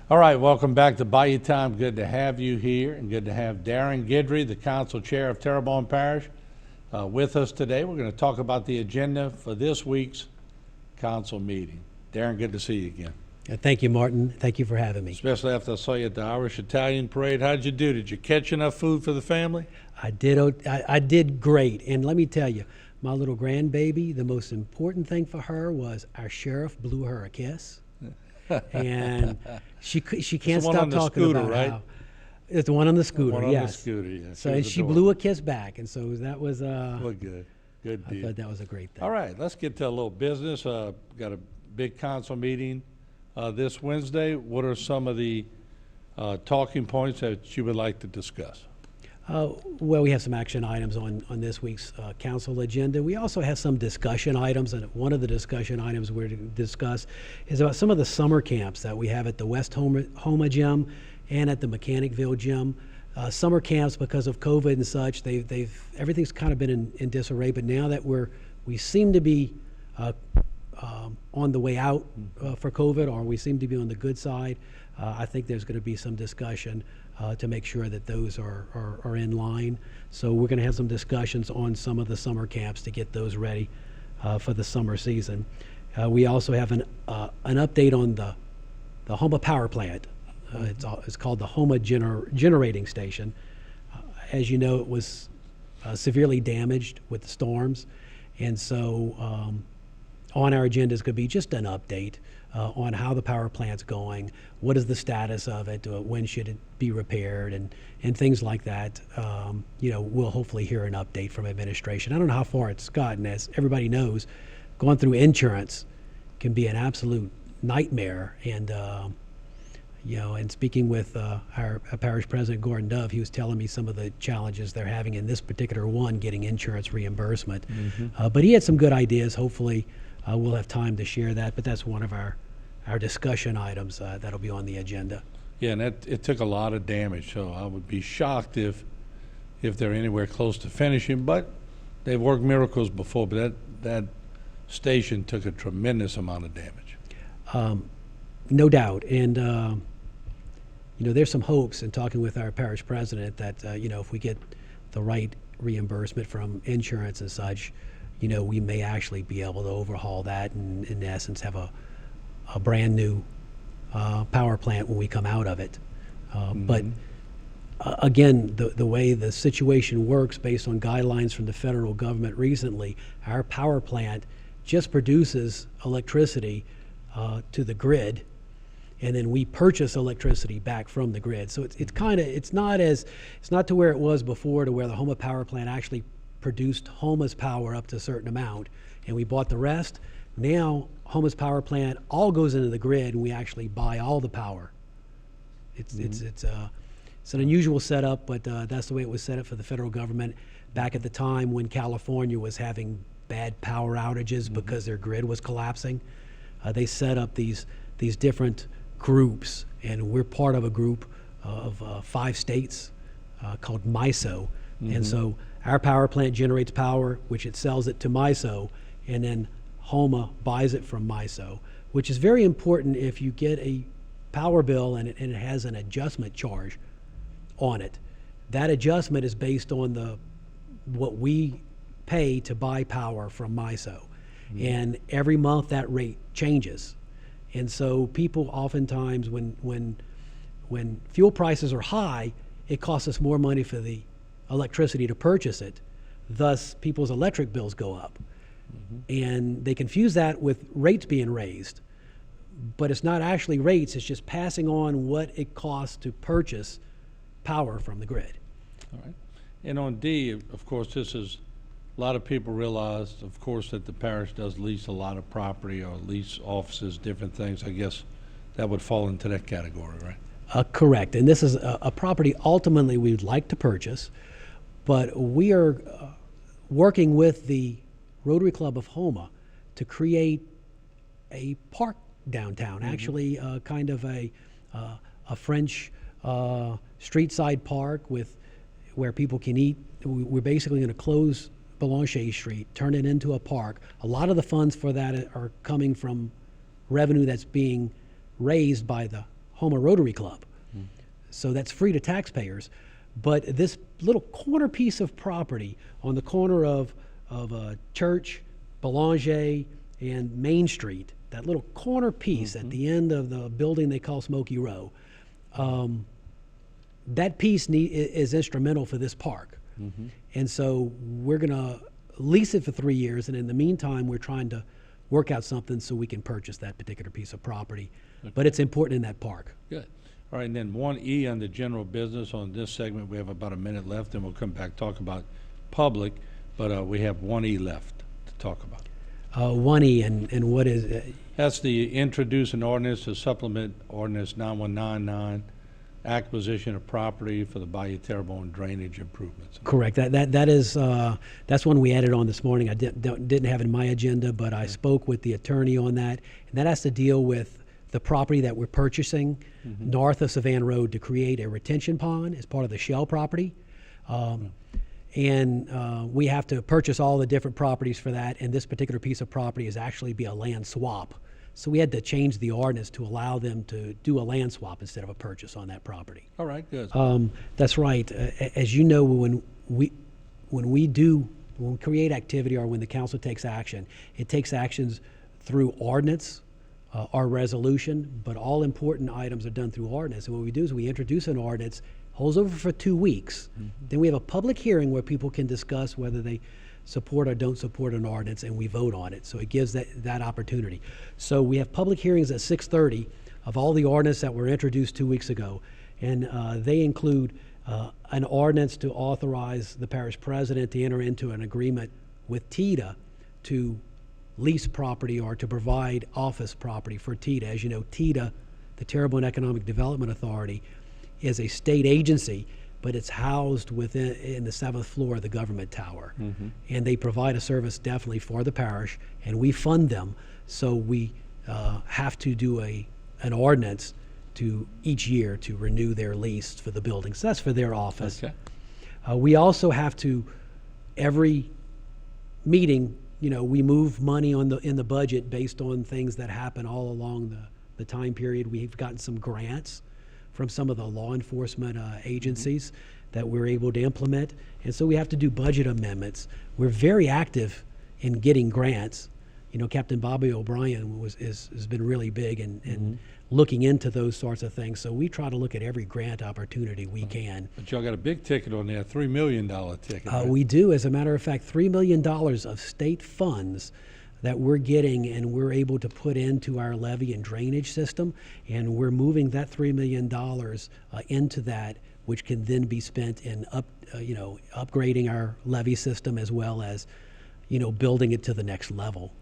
All right, welcome back to Bayou Time. Good to have you here, and good to have Darren Guidry, the Council Chair of Terrebonne Parish, with us today. We're going to talk about the agenda for this week's council meeting. Darren, good to see you again. Thank you, Martin. Thank you for having me. Especially after I saw you at the Irish Italian Parade. How'd you do? Did you catch enough food for the family? I did great. And let me tell you, my little grandbaby, the most important thing for her was our sheriff blew her a kiss. And she can't stop talking about right? how it's the one on the scooter. The one on yes. the scooter, yeah. So and she blew a kiss back, and so that was well, good deal. I thought that was a great thing. All right, let's get to a little business. Got a big council meeting this Wednesday. What are some of the talking points that you would like to discuss? Well, we have some action items on this week's council agenda. We also have some discussion items, and one of the discussion items we're to discuss is about some of the summer camps that we have at the West Homa Gym and at the Mechanicville Gym. Summer camps, because of COVID and such, everything's kind of been in disarray. But now that we seem to be on the way out for COVID, or we seem to be on the good side, I think there's going to be some discussion to make sure that those are in line. So we're going to have some discussions on some of the summer camps to get those ready for the summer season. We also have an update on the Homa power plant. It's called the Homa Generating Station. As you know, it was severely damaged with the storms, and so on our agenda is going to be just an update on how the power plant's going, what is the status of it, when should it be repaired, and things like that. We'll hopefully hear an update from administration. I don't know how far it's gotten. As everybody knows, going through insurance can be an absolute nightmare. And and speaking with our parish president, Gordon Dove, he was telling me some of the challenges they're having in this particular one, getting insurance reimbursement. Mm-hmm. But he had some good ideas. Hopefully we'll have time to share that, but that's one of our discussion items that'll be on the agenda. Yeah, and it took a lot of damage, so I would be shocked if they're anywhere close to finishing, but they've worked miracles before, but that station took a tremendous amount of damage. No doubt, and there's some hopes in talking with our parish president that if we get the right reimbursement from insurance and such, we may actually be able to overhaul that and, in essence, have a brand new power plant when we come out of it. But again, the way the situation works based on guidelines from the federal government recently, our power plant just produces electricity to the grid, and then we purchase electricity back from the grid. So it's not to where it was before, to where the Homa power plant actually produced Homa's power up to a certain amount, and we bought the rest. Now Homa's power plant all goes into the grid, and we actually buy all the power. It's an unusual setup, but that's the way it was set up for the federal government back at the time when California was having bad power outages because their grid was collapsing. They set up these different groups, and we're part of a group of 5 states called MISO. And so our power plant generates power, which it sells it to MISO, and then Homa buys it from MISO, which is very important if you get a power bill and it has an adjustment charge on it. That adjustment is based on what we pay to buy power from MISO. And every month that rate changes. And so people oftentimes, when fuel prices are high, it costs us more money for the electricity to purchase it. Thus, people's electric bills go up. And they confuse that with rates being raised. But it's not actually rates, it's just passing on what it costs to purchase power from the grid. All right. And on D, of course, this is, a lot of people realize, of course, that the parish does lease a lot of property or lease offices, different things. I guess that would fall into that category, right? Correct. And this is a property ultimately we'd like to purchase, but we are working with the Rotary Club of Homa to create a park downtown, actually kind of a French street side park where people can eat. We're basically going to close Belanger Street, turn it into a park. A lot of the funds for that are coming from revenue that's being raised by the Homer Rotary Club. So that's free to taxpayers. But this little corner piece of property on the corner of Church, Belanger, and Main Street, that little corner piece at the end of the building they call Smoky Row, that piece is instrumental for this park. And so we're going to lease it for 3 years, and in the meantime, we're trying to work out something so we can purchase that particular piece of property. Okay. But it's important in that park. Good. All right, and then 1E on the general business. On this segment, we have about a minute left, and we'll come back talk about public, but we have 1E left to talk about. 1E, and what is it? That's the introduce an ordinance to supplement Ordinance 9199, acquisition of property for the Bayou Terrebonne drainage improvements. Correct. That is that's one we added on this morning. I didn't have it in my agenda, but I spoke with the attorney on that, and that has to deal with the property that we're purchasing north of Savannah Road to create a retention pond as part of the Shell property. And we have to purchase all the different properties for that, and this particular piece of property is actually be a land swap. So we had to change the ordinance to allow them to do a land swap instead of a purchase on that property. All right, good. That's right. As you know, when we create activity or when the council takes action, it takes actions through ordinance or resolution, but all important items are done through ordinance. And what we do is we introduce an ordinance, holds over for 2 weeks. Then we have a public hearing where people can discuss whether they support or don't support an ordinance, and we vote on it. So it gives that opportunity. So we have public hearings at 6:30 of all the ordinance that were introduced 2 weeks ago. And they include an ordinance to authorize the parish president to enter into an agreement with TITA to lease property or to provide office property for TITA. As you know, TITA, the Terrebonne Economic Development Authority, is a state agency, but it's housed in the 7th floor of the government tower. And they provide a service definitely for the parish, and we fund them. So we have to do an ordinance to each year to renew their lease for the building. So that's for their office. Okay. We also have to, every meeting, we move money in the budget based on things that happen all along the time period. We've gotten some grants from some of the law enforcement agencies that we're able to implement. And so we have to do budget amendments. We're very active in getting grants. Captain Bobby O'Brien has been really big in looking into those sorts of things. So we try to look at every grant opportunity we can. But y'all got a big ticket on there, $3 million ticket. Right? We do. As a matter of fact, $3 million of state funds that we're getting, and we're able to put into our levee and drainage system, and we're moving that $3 million into that, which can then be spent in upgrading our levee system as well as building it to the next level.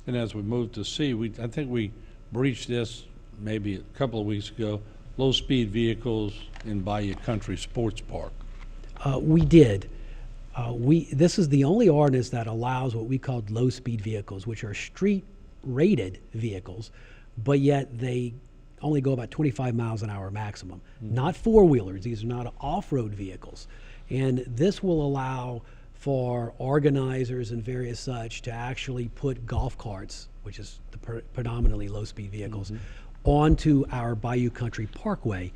And as we move to C, I think we breached this maybe a couple of weeks ago, low-speed vehicles in Bayou Country Sports Park. We did. This is the only ordinance that allows what we called low-speed vehicles, which are street-rated vehicles, but yet they only go about 25 miles an hour maximum. Not four-wheelers. These are not off-road vehicles. And this will allow for organizers and various such to actually put golf carts, which is the predominantly low-speed vehicles, onto our Bayou Country Parkway.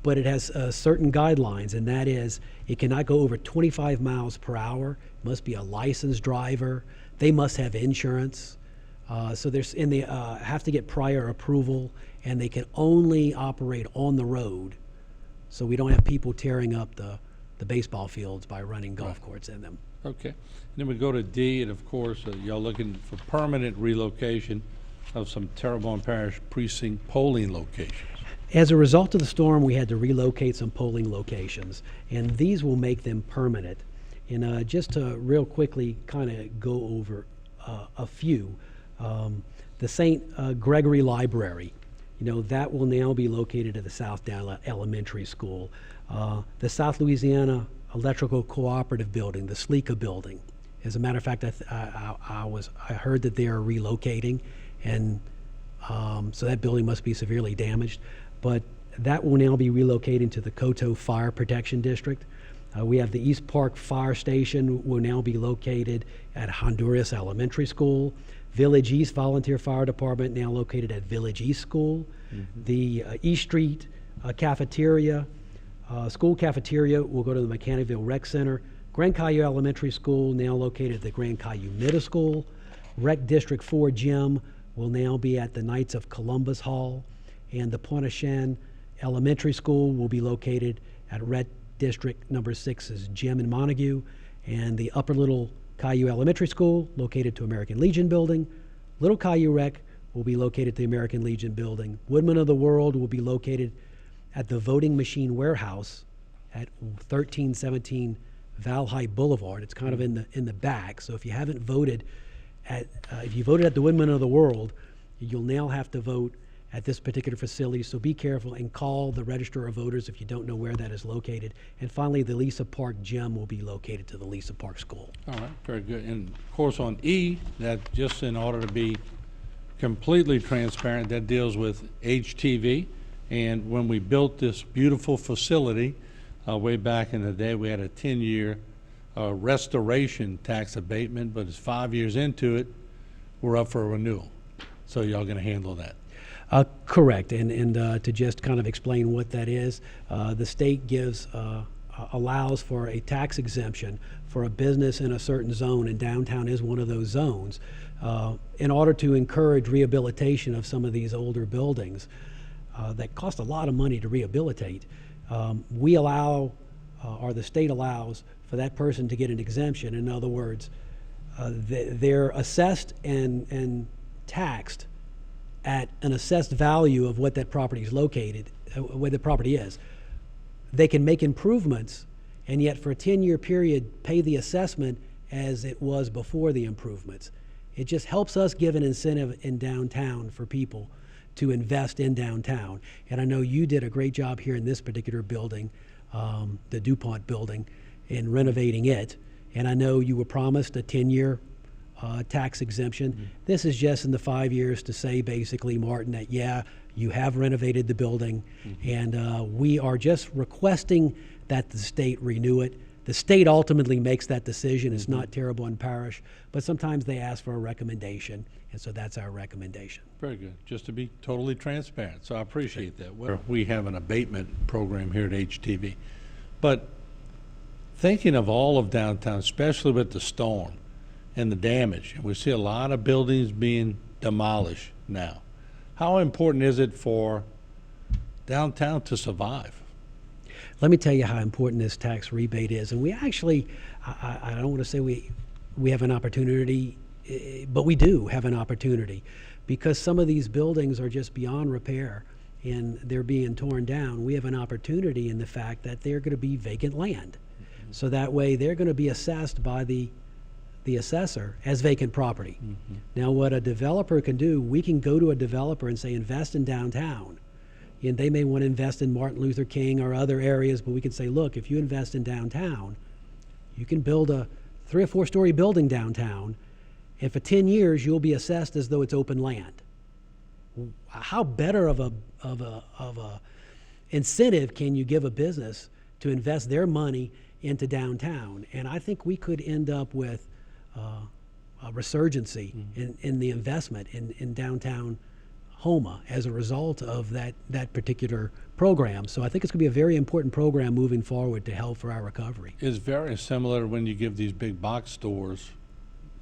But it has certain guidelines, and that is it cannot go over 25 miles per hour. It must be a licensed driver. They must have insurance. So they have to get prior approval, and they can only operate on the road. So we don't have people tearing up the baseball fields by running golf courts in them. Okay. And then we go to D, and of course, y'all looking for permanent relocation of some Terrebonne Parish precinct polling locations. As a result of the storm, we had to relocate some polling locations, and these will make them permanent. And just to real quickly kind of go over a few, the St. Gregory Library, that will now be located at the South Down Elementary School. The South Louisiana Electrical Cooperative Building, the SLECA building. As a matter of fact, I heard that they are relocating, and so that building must be severely damaged. But that will now be relocating to the Coteau Fire Protection District. We have the East Park Fire Station will now be located at Honduras Elementary School. Village East Volunteer Fire Department now located at Village East School. The East Street cafeteria, school cafeteria will go to the Mechanicville Rec Center. Grand Caillou Elementary School now located at the Grand Caillou Middle School. Rec District 4 gym will now be at the Knights of Columbus Hall. And the Pointe-aux-Chenes Elementary School will be located at Rec District number 6's gym in Montague. And the Upper Little Caillou Elementary School located to American Legion Building. Little Caillou Rec will be located at the American Legion Building. Woodman of the World will be located at the Voting Machine Warehouse at 1317 Valhalla Boulevard. It's kind of in the back. So if you haven't voted if you voted at the Woodman of the World, you'll now have to vote at this particular facility. So be careful and call the Register of Voters if you don't know where that is located. And finally, the Lisa Park gym will be located to the Lisa Park School. All right, very good. And of course on E, that just in order to be completely transparent, that deals with HTV. And when we built this beautiful facility way back in the day, we had a 10-year restoration tax abatement, but it's 5 years into it, we're up for a renewal. So y'all going to handle that? Correct. And to just kind of explain what that is, the state allows for a tax exemption for a business in a certain zone, and downtown is one of those zones, in order to encourage rehabilitation of some of these older buildings that cost a lot of money to rehabilitate. We allow, or the state allows, for that person to get an exemption. In other words, they're assessed and taxed at an assessed value of what that property is located, where the property is. They can make improvements, and yet for a 10-year period pay the assessment as it was before the improvements. It just helps us give an incentive in downtown for people to invest in downtown. And I know you did a great job here in this particular building, the DuPont building, in renovating it. And I know you were promised a 10-year tax exemption. This is just in the 5 years to say basically, Martin, that yeah, you have renovated the building, and we are just requesting that the state renew it. The state ultimately makes that decision. It's not Terrebonne Parish, but sometimes they ask for a recommendation, and so that's our recommendation. Very good. Just to be totally transparent, so I appreciate that. We have an abatement program here at HTV, but thinking of all of downtown, especially with the storm and the damage, we see a lot of buildings being demolished now. How important is it for downtown to survive? Let me tell you how important this tax rebate is. And we actually, I don't want to say we have an opportunity, but we do have an opportunity, because some of these buildings are just beyond repair and they're being torn down. We have an opportunity in the fact that they're going to be vacant land. So that way they're going to be assessed by the assessor as vacant property. Now what a developer can do, we can go to a developer and say, invest in downtown. And they may want to invest in Martin Luther King or other areas, but we can say, look, if you invest in downtown, you can build a 3 or 4 story building downtown, and for 10 years you'll be assessed as though it's open land. How better of a incentive can you give a business to invest their money into downtown? And I think we could end up with a resurgency in the investment in downtown Houma as a result of that particular program. So I think it's going to be a very important program moving forward to help for our recovery. It's very similar when you give these big box stores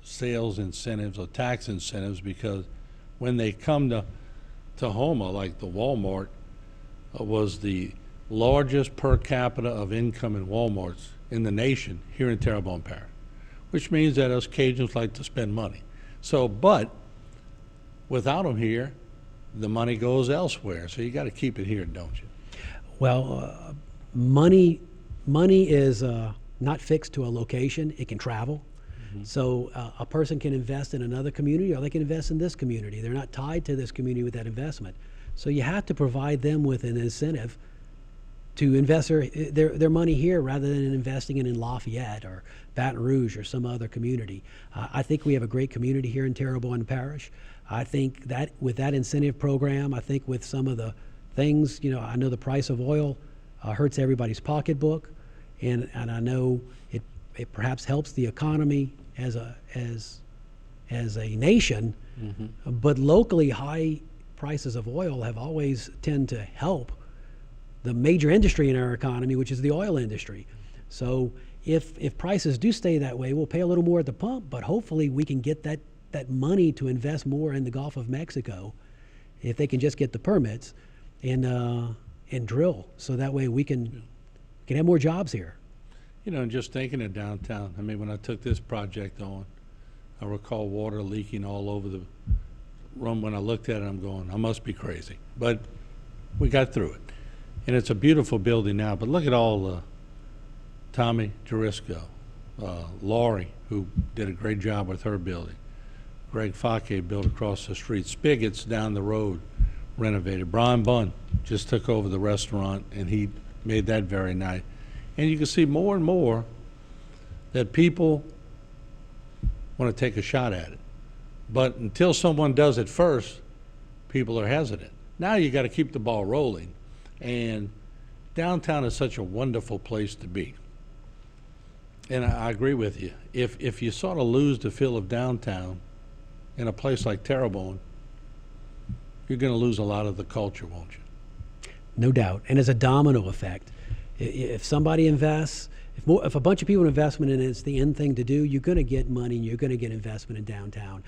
sales incentives or tax incentives, because when they come to Houma, like the Walmart was the largest per capita of income in Walmarts in the nation here in Terrebonne Parish, which means that us Cajuns like to spend money. So, but without them here, the money goes elsewhere. So you got to keep it here, don't you? Well, money is not fixed to a location. It can travel. So a person can invest in another community, or they can invest in this community. They're not tied to this community with that investment. So you have to provide them with an incentive to invest their money here rather than investing it in Lafayette or Baton Rouge or some other community. I think we have a great community here in Terrebonne Parish. I think that with that incentive program, I think with some of the things, I know the price of oil hurts everybody's pocketbook, and I know it perhaps helps the economy as a nation, but locally high prices of oil have always tend to help the major industry in our economy, which is the oil industry. So if prices do stay that way, we'll pay a little more at the pump, but hopefully we can get that money to invest more in the Gulf of Mexico if they can just get the permits and drill, so that way we can have more jobs here. You know, and just thinking of downtown, I mean, when I took this project on, I recall water leaking all over the room. When I looked at it, I'm going, I must be crazy. But we got through it. And it's a beautiful building now, but look at all Tommy Jurisco, Laurie, who did a great job with her building. Greg Fake built across the street. Spigot's down the road, renovated. Brian Bunn just took over the restaurant, and he made that very nice. And you can see more and more that people want to take a shot at it. But until someone does it first, people are hesitant. Now you got to keep the ball rolling. And downtown is such a wonderful place to be. And I agree with you. If you sort of lose the feel of downtown in a place like Terrebonne, you're going to lose a lot of the culture, won't you? No doubt. And as a domino effect, if somebody invests, if a bunch of people invest in it, it's the end thing to do, you're going to get money and you're going to get investment in downtown.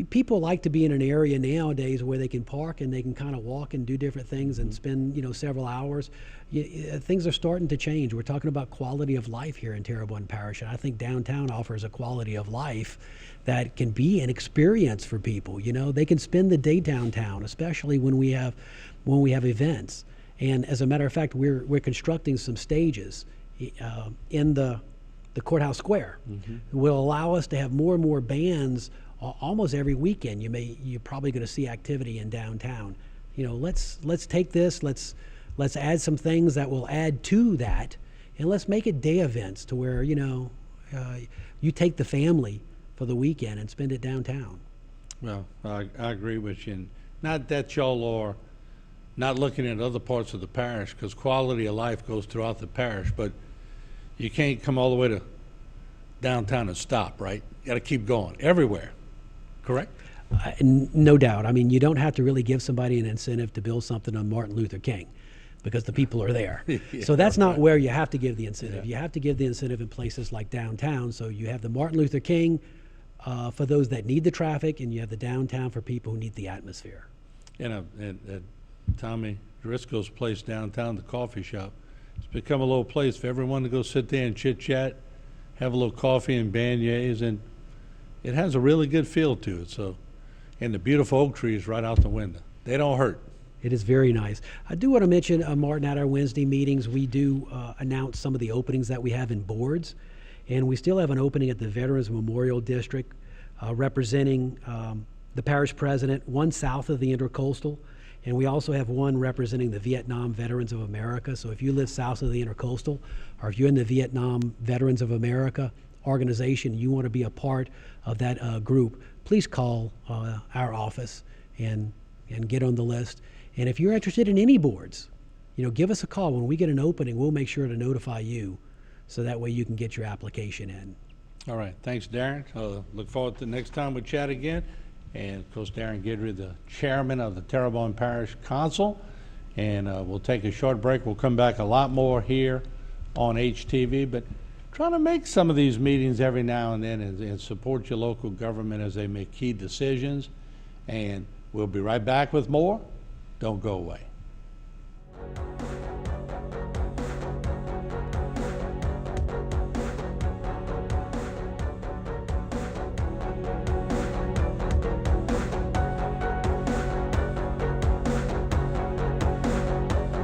People like to be in an area nowadays where they can park and they can kind of walk and do different things and spend, several hours. Things are starting to change. We're talking about quality of life here in Terrebonne Parish, and I think downtown offers a quality of life that can be an experience for people. They can spend the day downtown, especially when we have events. And as a matter of fact, we're constructing some stages in the courthouse square. Will allow us to have more and more bands almost every weekend. You're probably going to see activity in downtown. Let's take this. Let's add some things that will add to that, and let's make it day events to where you take the family for the weekend and spend it downtown. Well, I agree with you. And not that y'all are not looking at other parts of the parish, because quality of life goes throughout the parish, but you can't come all the way to downtown and stop, right? You got to keep going everywhere, correct? No doubt. I mean, you don't have to really give somebody an incentive to build something on Martin Luther King, because the people are there. So that's not where you have to give the incentive. You have to give the incentive in places like downtown. So you have the Martin Luther King for those that need the traffic, and you have the downtown for people who need the atmosphere. Tommy Driscoll's place downtown, the coffee shop, it's become a little place for everyone to go sit there and chit-chat, have a little coffee and beignets, and it has a really good feel to it. So, and the beautiful oak trees right out the window. They don't hurt. It is very nice. I do want to mention, Martin, at our Wednesday meetings, we do announce some of the openings that we have in boards. And we still have an opening at the Veterans Memorial District representing the parish president, one south of the Intercoastal. And we also have one representing the Vietnam Veterans of America. So if you live south of the Intercoastal, or if you're in the Vietnam Veterans of America organization, you want to be a part of that group, please call our office and get on the list. And if you're interested in any boards, give us a call. When we get an opening, we'll make sure to notify you, so that way you can get your application in. All right. Thanks, Darren. Look forward to the next time we chat again. And, of course, Darren Guidry, the chairman of the Terrebonne Parish Council. And we'll take a short break. We'll come back a lot more here on HTV. But trying to make some of these meetings every now and then and support your local government as they make key decisions. And we'll be right back with more. Don't go away.